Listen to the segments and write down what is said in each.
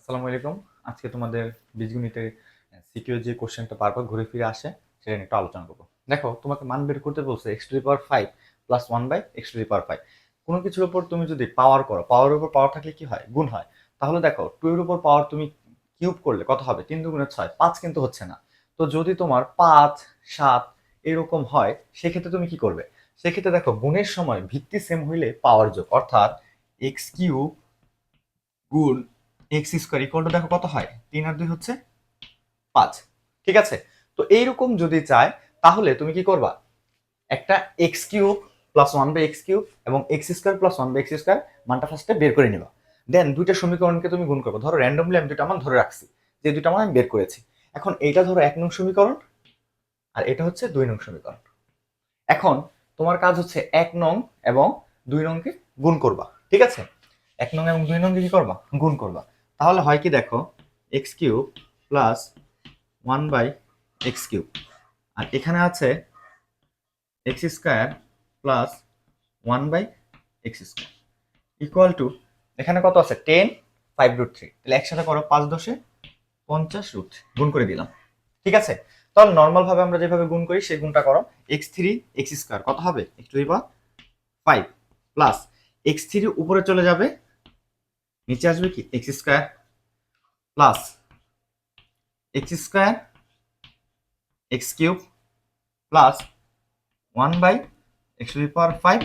আসসালামু আলাইকুম। আজকে তোমাদের বীজগণিতের সিকিউ যে কোশ্চেনটা বারবার ঘুরে ফিরে আসে সেটা নিয়ে একটু আলোচনা করবো। দেখো, তোমাকে মান বের করতে বলছে x to the power five plus one by x to the power five. কোনো কিছুর উপর তুমি যদি পাওয়ার করো, পাওয়ারের উপর পাওয়ার থাকলে কি হয়? গুণ হয়। তাহলে দেখো, টু এর উপর পাওয়ার তুমি কিউব করলে কত হবে? তিন দুগুণে ছয়, পাঁচ কিন্তু হচ্ছে না। তো যদি তোমার পাঁচ, সাত এরকম হয়, সেক্ষেত্রে তুমি কি করবে? সেক্ষেত্রে দেখো, গুণের সময় ভিত্তি সেম হইলে পাওয়ার যোগ, অর্থাৎ এক্স কিউব গুণ এক্স স্কোয়ার ইকুয়াল টু দেখো কত হয়? তিন আর দুই হচ্ছে পাঁচ। ঠিক আছে? তো এইরকম যদি চায় তাহলে তুমি কি করবা? একটা x cube plus one by x cube এবং x square plus one by x square মানটা ফার্স্টে বের করে নিবা। দেন দুইটা সমীকরণকে তুমি গুণ করবো। ধরো র্যান্ডমলি আমি দুইটা মান ধরে রাখছি, যে দুইটা মান আমি বের করেছি। এখন এইটা ধরো এক নং সমীকরণ আর এটা হচ্ছে দুই নং সমীকরণ। এখন তোমার কাজ হচ্ছে এক নং এবং দুই নংকে গুণ করবা। ঠিক আছে? এক নং এবং দুই নংকে কি করবা? গুণ করবা। তাহলে হয় কি দেখো, x cube plus one by x cube, আর এখানে আছে x square plus one by x square equal to, এখানে কত আছে? Ten, five root three. তাহলে একসাথে করো, পাঁচ দশে পঞ্চাশ রুট গুণ করে দিলাম। ঠিক আছে? তাহলে নর্মাল ভাবে আমরা যেভাবে গুণ করি সেই গুণটা করো। এক্স থ্রি এক্স স্কোয়ার কত হবে? X to the power five plus x three উপরে চলে যাবে, নিচে আসবে কি x square plus x square x cube plus one by x to the power five,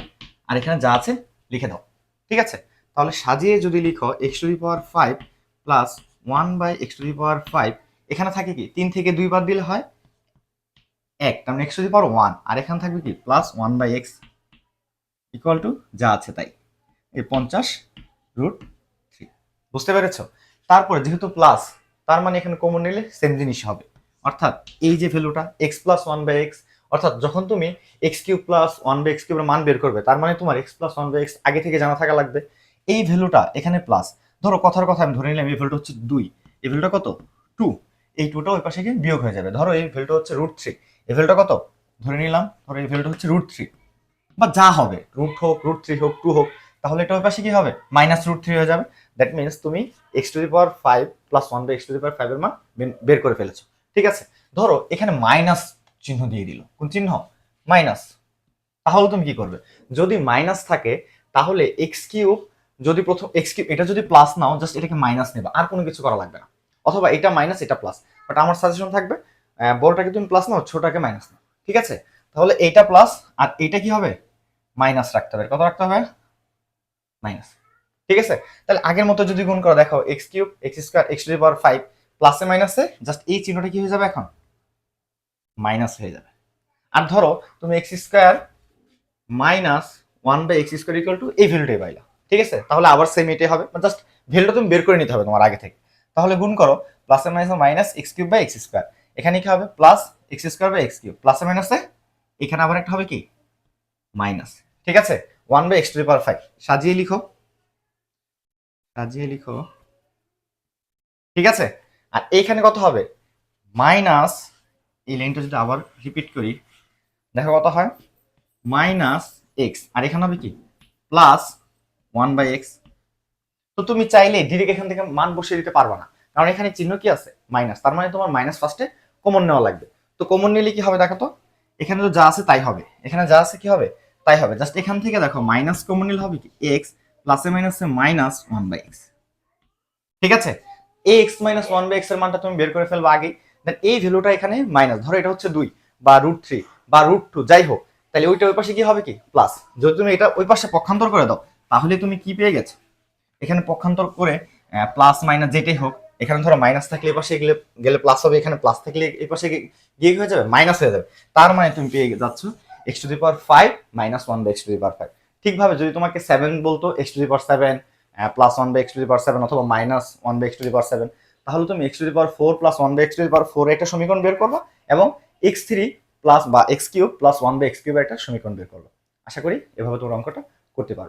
আর এখানে যা আছে লিখে দাও। ঠিক আছে? তাহলে সাজিয়ে যদি লিখো x to the power five plus one by x to the power five, এখানে থাকে কি তিন থেকে দুই বাদ দিলে হয় এক, তার মানে x to the power one, আর এখানে থাকবে কি plus one by x equal to যা আছে তাই, এই পঞ্চাশ রুট থ্রি। বুঝতে পেরেছো? তারপরে যেহেতু প্লাস, তার মানে এখানে কমন নিলে সেম জিনিস হবে, অর্থাৎ এই যে ভ্যালুটা x plus one by x, অর্থাৎ যখন তুমি x cube plus one by x কিউবের মান বের করবে, তার মানে তোমার x plus one by x আগে থেকে জানা থাকা লাগবে। এই ভ্যালুটা এখানে প্লাস, ধরো কথার কথা আমি ধরে নিলাম এই ভ্যালুটা হচ্ছে দুই, এই ভ্যালুটা কত? টু। এই টুটা ওই পাশে গিয়ে বিয়োগ হয়ে যাবে। ধরো এই ভ্যালুটা হচ্ছে রুট থ্রি, এই ভ্যালুটা কত ধরে নিলাম? ধরো এই ভ্যালুটা হচ্ছে রুট থ্রি, বা যা হবে, রুট হোক, রুট থ্রি হোক, টু হোক, তাহলে এটা ওই পাশে কি হবে? মাইনাস রুট থ্রি হয়ে যাবে। দ্যাট মিনস তুমি x to the power five plus one by x to the power five এর মান বের করে ফেলেছো। ঠিক আছে? ধরো এখানে মাইনাস চিহ্ন দিয়ে দিল। কোন চিহ্ন? মাইনাস। তাহলে তুমি কি করবে? যদি মাইনাস থাকে তাহলে এক্স কিউব, যদি প্রথম এক্স কিউব এটা যদি প্লাস নাও, জাস্ট এটাকে মাইনাস নেবা, আর কোনো কিছু করা লাগবে না। অথবা এটা মাইনাস এটা প্লাস, বাট আমার সাজেশন থাকবে বড়টাকে তুমি প্লাস নাও, ছোটটাকে মাইনাস নাও। ঠিক আছে? তাহলে এইটা প্লাস আর এইটা কি হবে? মাইনাস রাখতে হবে। কত রাখতে হবে? মাইনাস। ঠিক আছে? তাহলে আগের মতো যদি গুণ করো, দেখো x cube x square x to the power five প্লাসে মাইনাসে জাস্ট এই চিহ্নটা কি হয়ে যাবে? এখন মাইনাস হয়ে যাবে। আর ধরো তুমি x square minus one by x square equal to এই ভ্যালুটাই পাইলা। ঠিক আছে? তাহলে আবার সেম এটাই হবে, জাস্ট ভ্যালুটা তুমি বের করে নিতে হবে তোমার আগে থেকে। তাহলে গুণ করো, প্লাসে মাইনাসে minus x cube by x square, এখানে কি হবে? Plus x square by x cube, প্লাসে মাইনাসে এখানে আবার একটা হবে কি মাইনাস। ঠিক আছে? One by x to the power five সাজিয়ে লিখো, সাজিয়ে লিখো। ঠিক আছে? আর এইখানে কত হবে? মাইনাস, এই লাইনটা যদি আবার রিপিট করি, দেখো কত হয়? মাইনাস এক্স, আর এখানে হবে কি প্লাস ওয়ান বাই এক্স। তো তুমি চাইলে ডিরেক্ট এখান থেকে মান বসিয়ে দিতে পারবে না, কারণ এখানে চিহ্ন কি আছে? মাইনাস। তার মানে তোমার মাইনাস ফার্স্টে কমন নেওয়া লাগবে। তো কমন নিলে কি হবে দেখো তো? এখানে তো যা আছে তাই হবে, এখানে যা আছে কি হবে? তাই হবে। জাস্ট এখান থেকে দেখো মাইনাস কমন নিলে হবে কি এক্স, প্লাসে মাইনাসে মাইনাস ওয়ান বাই এক্স। ঠিক আছে? এই x minus one by x এর মানটা তুমি বের করে ফেলবা আগেই। দেন এই ভ্যালুটা এখানে মাইনাস, ধরো এটা হচ্ছে দুই বা রুট থ্রি বা রুট টু, যাই হোক, তাহলে ওইটা ওই পাশে কি হবে? কি প্লাস। যদি তুমি এটা ওই পাশে পক্ষান্তর করে দাও, তাহলে তুমি কি পেয়ে গেছো? এখানে পক্ষান্তর করে প্লাস মাইনাস যেটাই হোক, এখানে ধরো মাইনাস থাকলে এই পাশে গেলে গেলে প্লাস হবে, এখানে প্লাস থাকলে এই পাশে গিয়ে হয়ে যাবে মাইনাস হয়ে যাবে। তার মানে তুমি পেয়ে যাচ্ছ x to the power five minus one by x to the power five. ঠিকভাবে যদি তোমাকে সেভেন বলতো, x to the power seven plus one by x to the power seven অথবা minus one by x to the power seven, তাহলে তুমি x to the power four plus one by x to the power four একটা সমীকরণ বের করবো, এবং x three plus বা x cube plus one by x cube একটা সমীকরণ বের করবো। আশা করি এভাবে তোমার অঙ্কটা করতে পারবে।